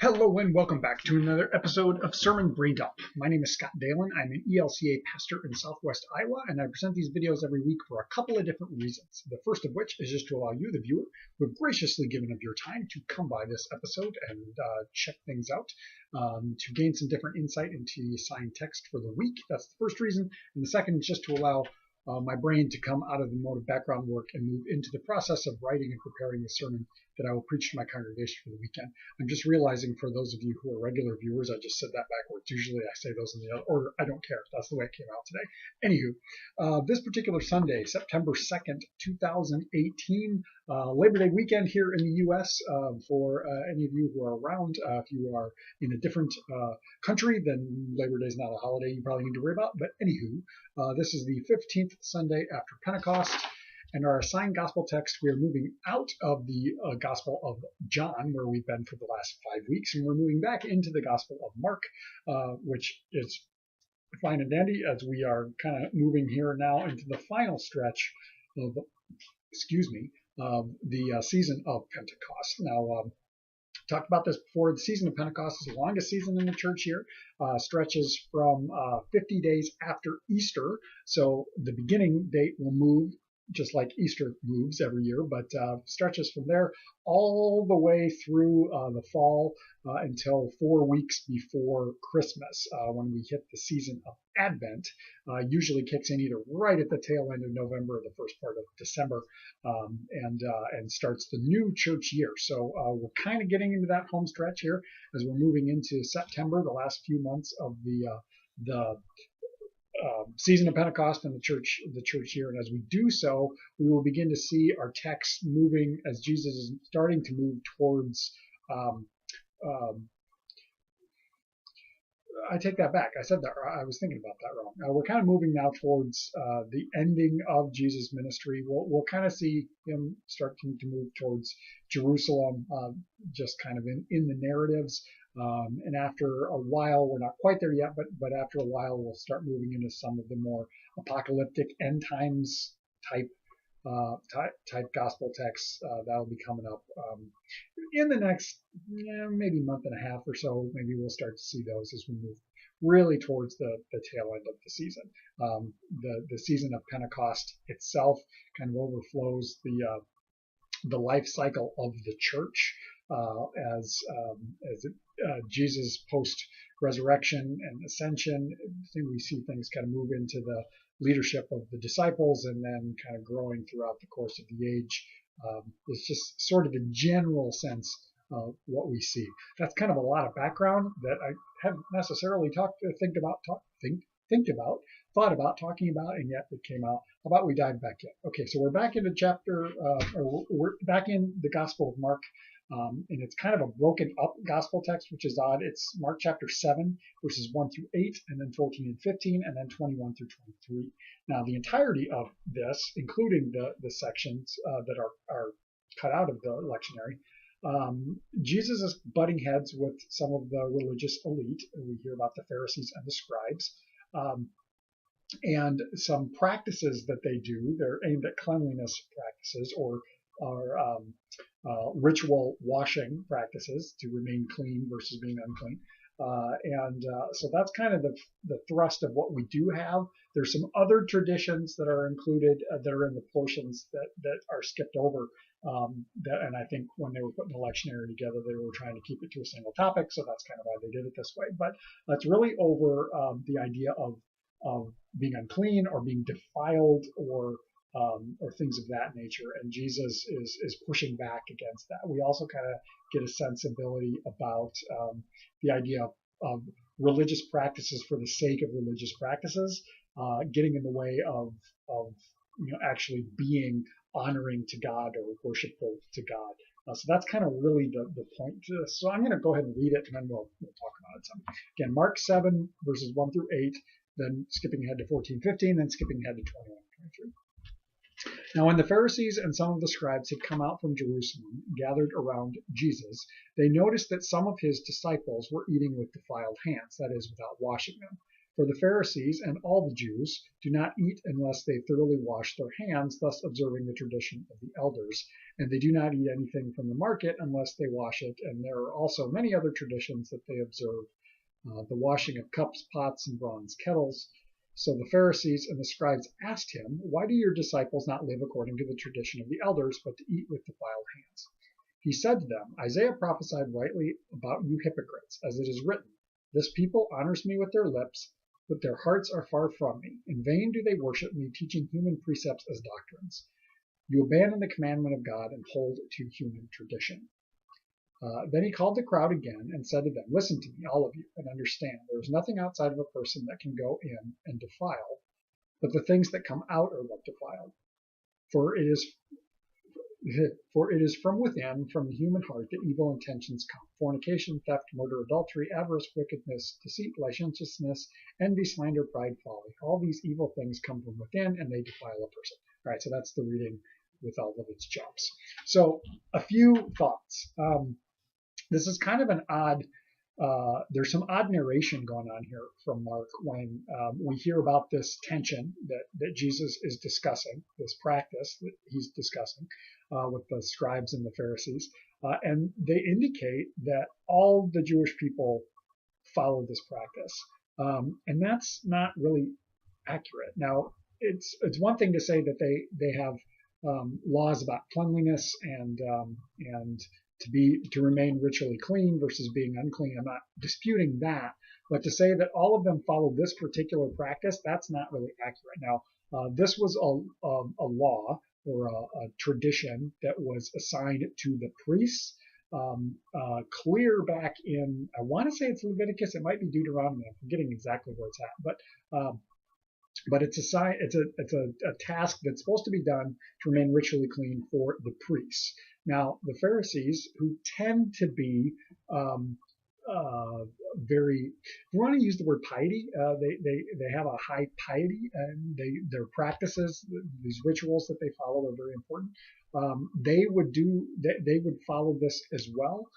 Hello and welcome back to another episode of Sermon Braindump. My name is Scott Dalen. I'm an ELCA pastor in Southwest Iowa, and I present these videos every week for a couple of different reasons. The first of which is just to allow you, the viewer, who have graciously given of your time to come by this episode and check things out, to gain some different insight into the assigned text for the week. That's the first reason. And the second is just to allow my brain to come out of the mode of background work and move into the process of writing and preparing the sermon that I will preach to my congregation for the weekend. I'm just realizing, for those of you who are regular viewers, I just said that backwards. Usually I say those in the other order. I don't care. That's the way it came out today. Anywho, this particular Sunday, September 2nd, 2018, Labor Day weekend here in the U.S. For any of you who are around, if you are in a different country, then Labor Day is not a holiday you probably need to worry about. But anywho, this is the 15th Sunday after Pentecost. And our assigned gospel text, we are moving out of the Gospel of John, where we've been for the last 5 weeks, and we're moving back into the Gospel of Mark, which is fine and dandy as we are kind of moving here now into the final stretch of, the season of Pentecost. Now, talked about this before. The season of Pentecost is the longest season in the church year, stretches from 50 days after Easter. So the beginning date will move just like Easter moves every year, but stretches from there all the way through the fall until 4 weeks before Christmas, when we hit the season of Advent. Usually kicks in either right at the tail end of November or the first part of December, and starts the new church year. So we're kind of getting into that home stretch here as we're moving into September, the last few months of the season of Pentecost and the church year. And as we do so, we will begin to see our text moving as Jesus is starting to move towards. I take that back. I said that. I was thinking about that wrong. We're kind of moving now towards the ending of Jesus' ministry. We'll kind of see him starting to move towards Jerusalem, just kind of in the narratives. And after a while, we're not quite there yet, but after a while, we'll start moving into some of the more apocalyptic end times type gospel texts that'll be coming up in the next maybe month and a half or so. Maybe we'll start to see those as we move really towards the tail end of the season. The season of Pentecost itself kind of overflows the life cycle of the church as Jesus post resurrection and ascension. We see things kind of move into the leadership of the disciples and then kind of growing throughout the course of the age. It's just sort of the general sense of what we see. That's kind of a lot of background that I haven't necessarily thought about talking about, and yet it came out. How about we dive back in? Okay, so we're back into we're back in the Gospel of Mark. And it's kind of a broken up gospel text, which is odd. It's Mark chapter 7, verses 1 through 8, and then 14 and 15, and then 21 through 23. Now, the entirety of this, including the sections that are cut out of the lectionary, Jesus is butting heads with some of the religious elite. We hear about the Pharisees and the scribes. And some practices that they do, they're aimed at cleanliness practices or ritual washing practices to remain clean versus being unclean. So that's kind of the thrust of what we do have. There's some other traditions that are included that are in the portions that are skipped over. And I think when they were putting the lectionary together, they were trying to keep it to a single topic. So that's kind of why they did it this way. But that's really over the idea of being unclean or being defiled or things of that nature, and Jesus is pushing back against that. We also kind of get a sensibility about the idea of religious practices for the sake of religious practices, getting in the way of actually being honoring to God or worshipful to God. So that's kind of really the point to this. So I'm going to go ahead and read it, and then we'll talk about it some. Again, Mark 7, verses 1 through 8, then skipping ahead to 14, 15, then skipping ahead to 21, 23. Now, when the Pharisees and some of the scribes had come out from Jerusalem, gathered around Jesus, they noticed that some of his disciples were eating with defiled hands, that is, without washing them. For the Pharisees and all the Jews do not eat unless they thoroughly wash their hands, thus observing the tradition of the elders. And they do not eat anything from the market unless they wash it. And there are also many other traditions that they observe, the washing of cups, pots, and bronze kettles. So the Pharisees and the scribes asked him, "Why do your disciples not live according to the tradition of the elders, but to eat with defiled hands?" He said to them, "Isaiah prophesied rightly about you hypocrites, as it is written, 'This people honors me with their lips, but their hearts are far from me. In vain do they worship me, teaching human precepts as doctrines. You abandon the commandment of God and hold to human tradition.'" Then he called the crowd again and said to them, "Listen to me, all of you, and understand. There is nothing outside of a person that can go in and defile, but the things that come out are what defile. For it is from within, from the human heart, that evil intentions come: fornication, theft, murder, adultery, avarice, wickedness, deceit, licentiousness, envy, slander, pride, folly. All these evil things come from within, and they defile a person." All right, so that's the reading with all of its jumps. So a few thoughts. This is kind of an odd, there's some odd narration going on here from Mark when we hear about this tension that Jesus is discussing, this practice that he's discussing with the scribes and the Pharisees. And they indicate that all the Jewish people follow this practice. And that's not really accurate. Now, it's one thing to say that they have laws about cleanliness and to remain ritually clean versus being unclean. I'm not disputing that, but to say that all of them follow this particular practice, that's not really accurate. Now, this was a law or a tradition that was assigned to the priests clear back in, I want to say it's Leviticus, it might be Deuteronomy, I'm forgetting exactly where it's at, but it's a task that's supposed to be done to remain ritually clean for the priests. Now, the Pharisees, who tend to be very, if you want to use the word piety, they have a high piety, and their practices, these rituals that they follow, are very important. They would follow this as well.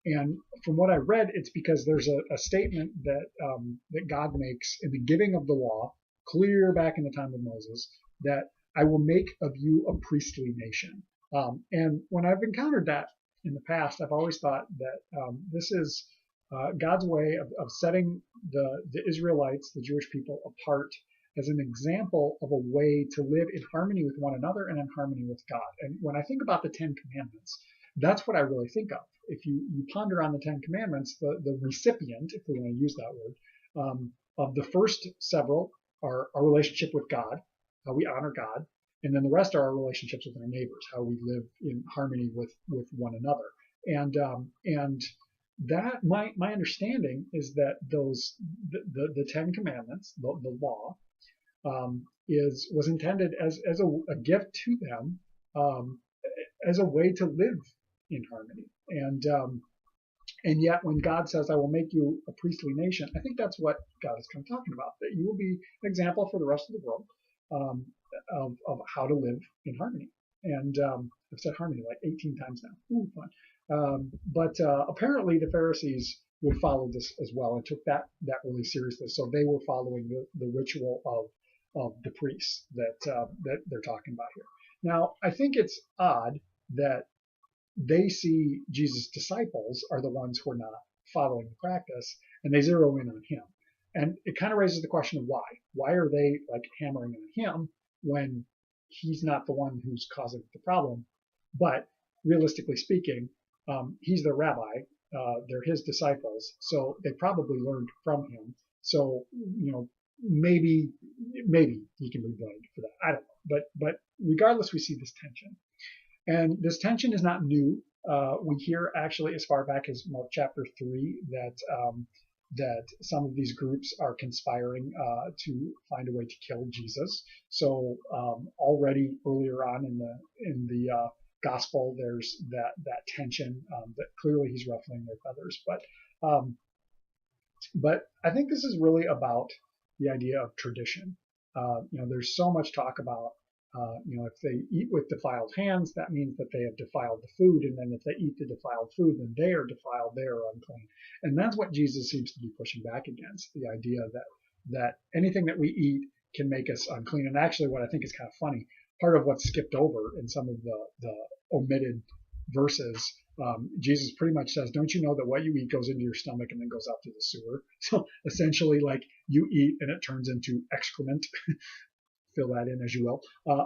And from what I read, it's because there's a statement that God makes in the giving of the law, clear back in the time of Moses, that I will make of you a priestly nation. And when I've encountered that in the past, I've always thought that this is God's way of setting the Israelites, the Jewish people, apart as an example of a way to live in harmony with one another and in harmony with God. And when I think about the Ten Commandments, that's what I really think of. If you ponder on the Ten Commandments, the recipient, if we want to use that word, of the first several are our relationship with God, how we honor God, and then the rest are our relationships with our neighbors, how we live in harmony with one another. And that my understanding is that the Ten Commandments, the law, was intended as a gift to them, as a way to live in harmony. And yet when God says, "I will make you a priestly nation," I think that's what God is kind of talking about, that you will be an example for the rest of the world of how to live in harmony. And I've said harmony like 18 times now. Ooh, fun. But apparently the Pharisees would follow this as well and took that really seriously. So they were following the ritual of the priests that they're talking about here. Now, I think it's odd that they see Jesus' disciples are the ones who are not following the practice, and they zero in on him. And it kind of raises the question of why. Why are they like hammering on him when he's not the one who's causing the problem? But realistically speaking, he's their rabbi. They're his disciples, so they probably learned from him. So, maybe he can be blamed for that. I don't know. But regardless, we see this tension. And this tension is not new. We hear actually as far back as Mark chapter 3 that some of these groups are conspiring to find a way to kill Jesus. So already earlier on in the gospel, there's that tension that clearly he's ruffling their feathers. But I think this is really about the idea of tradition. There's so much talk about if they eat with defiled hands, that means that they have defiled the food. And then if they eat the defiled food, then they are defiled, they are unclean. And that's what Jesus seems to be pushing back against, the idea that anything that we eat can make us unclean. And actually, what I think is kind of funny, part of what's skipped over in some of the omitted verses, Jesus pretty much says, don't you know that what you eat goes into your stomach and then goes out to the sewer? So essentially, like, you eat and it turns into excrement. Fill that in as you will.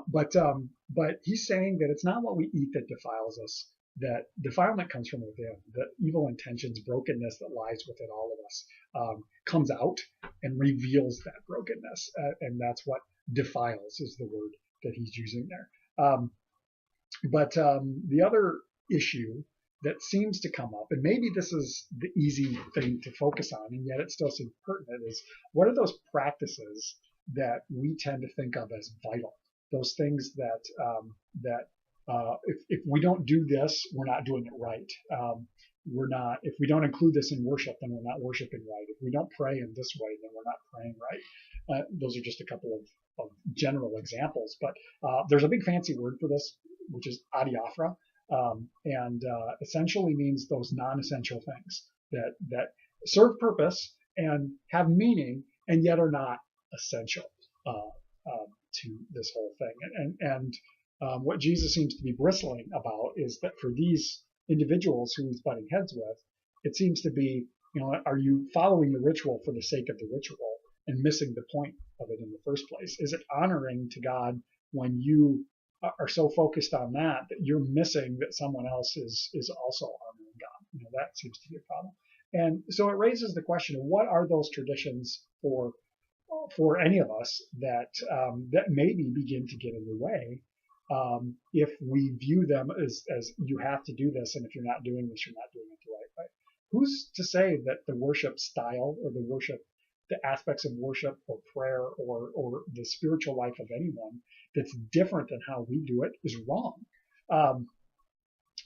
But he's saying that it's not what we eat that defiles us, that defilement comes from within, that evil intentions, brokenness that lies within all of us comes out and reveals that brokenness. And that's what defiles is the word that he's using there. But the other issue that seems to come up, and maybe this is the easy thing to focus on, and yet it still seems pertinent, is what are those practices that we tend to think of as vital? Those things that if we don't do this, we're not doing it right. If we don't include this in worship, then we're not worshiping right. If we don't pray in this way, then we're not praying right. Those are just a couple of general examples, but there's a big fancy word for this, which is adiaphora, and essentially means those non-essential things that serve purpose and have meaning and yet are not essential to this whole thing. And what Jesus seems to be bristling about is that for these individuals who he's butting heads with, it seems to be, are you following the ritual for the sake of the ritual and missing the point of it in the first place? Is it honoring to God when you are so focused on that you're missing that someone else is also honoring God? That seems to be a problem. And so it raises the question of what are those traditions for any of us that maybe begin to get in the way if we view them as you have to do this, and if you're not doing this, you're not doing it the right way. Who's to say that the worship style or the aspects of worship or prayer or the spiritual life of anyone that's different than how we do it is wrong?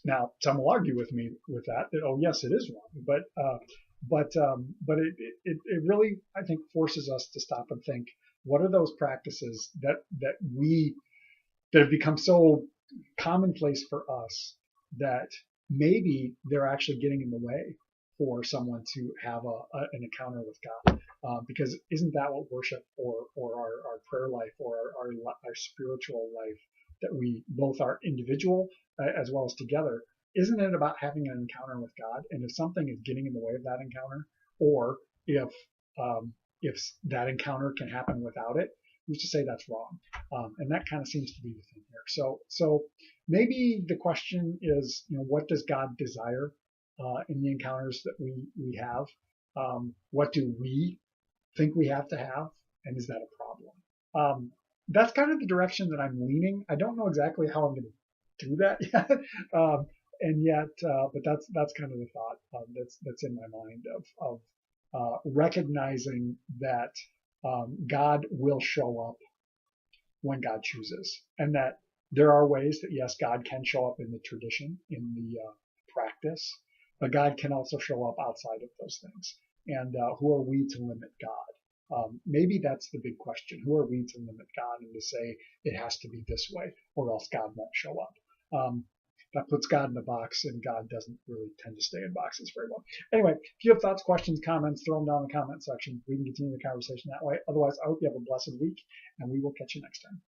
Now, some will argue with me with that oh yes, it is wrong, but it really, I think, forces us to stop and think, what are those practices that have become so commonplace for us that maybe they're actually getting in the way for someone to have an encounter with God? Because isn't that what worship or our prayer life or our spiritual life, that we both are individual as well as together, isn't it about having an encounter with God? And if something is getting in the way of that encounter, or if that encounter can happen without it, who's to say that's wrong? And that kind of seems to be the thing here. So maybe the question is, what does God desire in the encounters that we have? What do we think we have to have? And is that a problem? That's kind of the direction that I'm leaning. I don't know exactly how I'm going to do that yet. But that's kind of the thought that's in my mind of recognizing that God will show up when God chooses, and that there are ways that, yes, God can show up in the tradition, in the practice, but God can also show up outside of those things. And who are we to limit God? Maybe that's the big question. Who are we to limit God and to say it has to be this way or else God won't show up? That puts God in a box, and God doesn't really tend to stay in boxes very well. Anyway, if you have thoughts, questions, comments, throw them down in the comment section. We can continue the conversation that way. Otherwise, I hope you have a blessed week, and we will catch you next time.